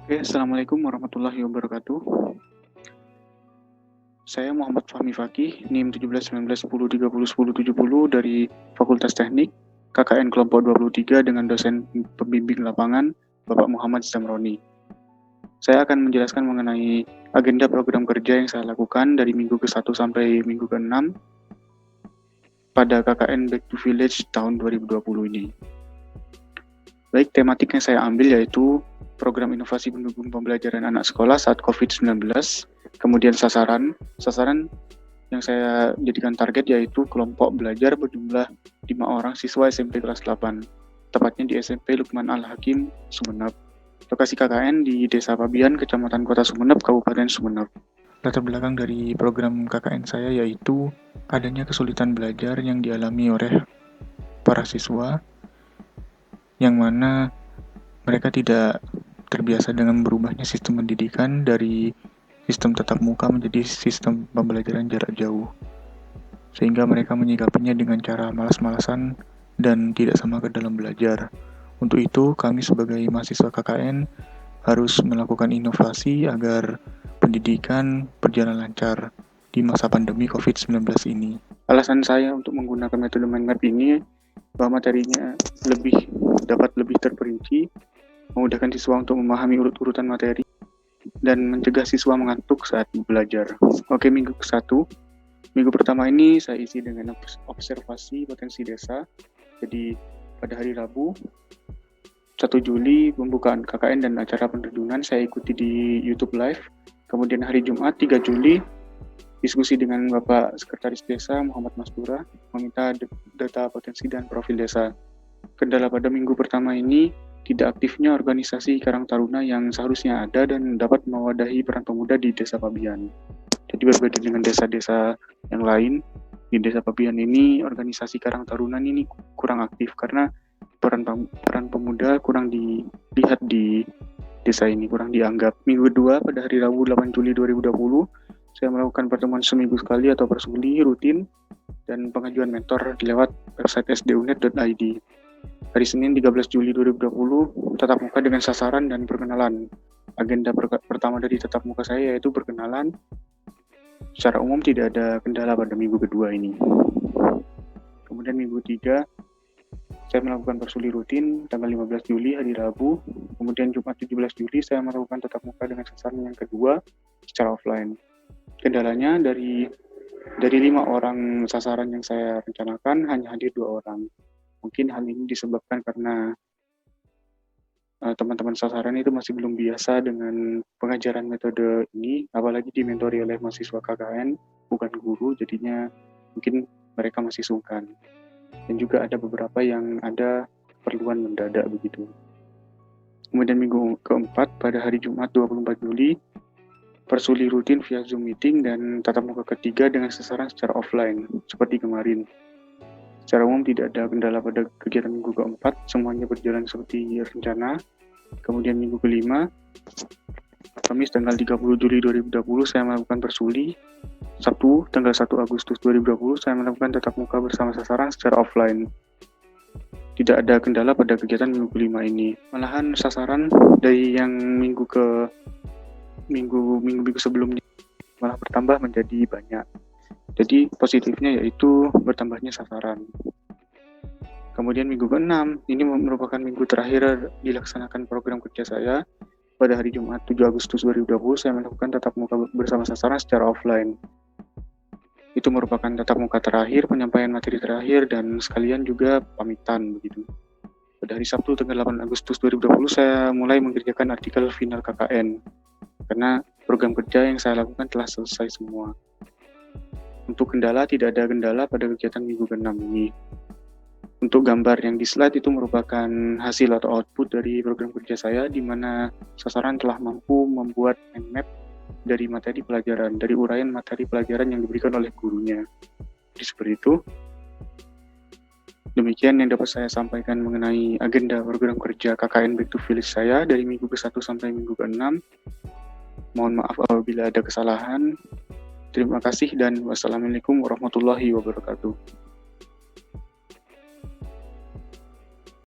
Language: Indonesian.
Oke, Assalamualaikum warahmatullahi wabarakatuh. Saya Muhammad Fahmi Fakih, NIM 171910301070 dari Fakultas Teknik, KKN Kelompok 23 dengan dosen pembimbing lapangan, Bapak Muhammad Zamroni. Saya akan menjelaskan mengenai agenda program kerja yang saya lakukan dari minggu ke-1 sampai minggu ke-6 pada KKN Back to Village tahun 2020 ini. Baik, tematik yang saya ambil yaitu program inovasi pendukung pembelajaran anak sekolah saat COVID-19, kemudian sasaran yang saya jadikan target yaitu kelompok belajar berjumlah 5 orang siswa SMP kelas 8, tepatnya di SMP Lukman Al-Hakim, Sumeneb. Lokasi KKN di Desa Pabian, Kecamatan Kota Sumeneb, Kabupaten Sumeneb. Latar belakang dari program KKN saya yaitu adanya kesulitan belajar yang dialami oleh para siswa, yang mana mereka tidak terbiasa dengan berubahnya sistem pendidikan dari sistem tatap muka menjadi sistem pembelajaran jarak jauh, sehingga mereka menyikapinya dengan cara malas-malasan dan tidak semangat dalam belajar. Untuk itu, kami sebagai mahasiswa KKN harus melakukan inovasi agar pendidikan berjalan lancar di masa pandemi COVID-19 ini. Alasan saya untuk menggunakan metode mind map ini bahwa materinya dapat lebih terperinci, memudahkan siswa untuk memahami urut-urutan materi, dan mencegah siswa mengantuk saat belajar. Oke, minggu ke-1. Minggu pertama ini saya isi dengan observasi potensi desa. Jadi pada hari Rabu, 1 Juli, pembukaan KKN dan acara penerjunan saya ikuti di YouTube Live. Kemudian hari Jumat, 3 Juli, diskusi dengan Bapak Sekretaris Desa Muhammad Mastura, meminta data potensi dan profil desa. Kendala pada minggu pertama ini, tidak aktifnya organisasi Karang Taruna yang seharusnya ada dan dapat mewadahi peran pemuda di Desa Pabian. Jadi berbeda dengan desa-desa yang lain, di Desa Pabian ini organisasi Karang Taruna ini kurang aktif karena peran pemuda kurang dilihat di desa ini, kurang dianggap. Minggu kedua pada hari Rabu 8 Juli 2020, saya melakukan pertemuan seminggu sekali atau persuli rutin dan pengajuan mentor lewat website sdunet.id. Hari Senin 13 Juli 2020, tatap muka dengan sasaran dan perkenalan. Agenda pertama dari tatap muka saya yaitu perkenalan. Secara umum tidak ada kendala pada minggu kedua ini. Kemudian minggu 3, saya melakukan persuli rutin tanggal 15 Juli hari Rabu. Kemudian Jumat 17 Juli saya melakukan tatap muka dengan sasaran yang kedua secara offline. Kendalanya dari 5 orang sasaran yang saya rencanakan hanya hadir 2 orang. Mungkin hal ini disebabkan karena teman-teman sasaran itu masih belum biasa dengan pengajaran metode ini, apalagi dimentori oleh mahasiswa KKN, bukan guru, jadinya mungkin mereka masih sungkan. Dan juga ada beberapa yang ada keperluan mendadak begitu. Kemudian minggu keempat pada hari Jumat 24 Juli, persuli rutin via Zoom meeting dan tatap muka ketiga dengan sasaran secara offline, seperti kemarin. Secara umum tidak ada kendala pada kegiatan minggu keempat, semuanya berjalan seperti rencana. Kemudian minggu kelima, Kamis tanggal 30 Juli 2020 saya melakukan persuli. Sabtu tanggal 1 Agustus 2020 saya melakukan tatap muka bersama sasaran secara offline. Tidak ada kendala pada kegiatan minggu kelima ini. Malahan sasaran dari yang minggu sebelumnya malah bertambah menjadi banyak. Jadi positifnya yaitu bertambahnya sasaran. Kemudian minggu ke-6, ini merupakan minggu terakhir dilaksanakan program kerja saya. Pada hari Jumat 7 Agustus 2020, saya melakukan tatap muka bersama sasaran secara offline. Itu merupakan tatap muka terakhir, penyampaian materi terakhir, dan sekalian juga pamitan begitu. Pada hari Sabtu tanggal 8 Agustus 2020, saya mulai mengerjakan artikel final KKN. Karena program kerja yang saya lakukan telah selesai semua. Untuk kendala, tidak ada kendala pada kegiatan minggu ke-6 ini. Untuk gambar yang di slide itu merupakan hasil atau output dari program kerja saya, di mana sasaran telah mampu membuat mind map dari materi pelajaran, dari uraian materi pelajaran yang diberikan oleh gurunya. Jadi seperti itu. Demikian yang dapat saya sampaikan mengenai agenda program kerja KKN Back to Village saya dari minggu ke-1 sampai minggu ke-6. Mohon maaf apabila ada kesalahan. Terima kasih dan wassalamualaikum warahmatullahi wabarakatuh.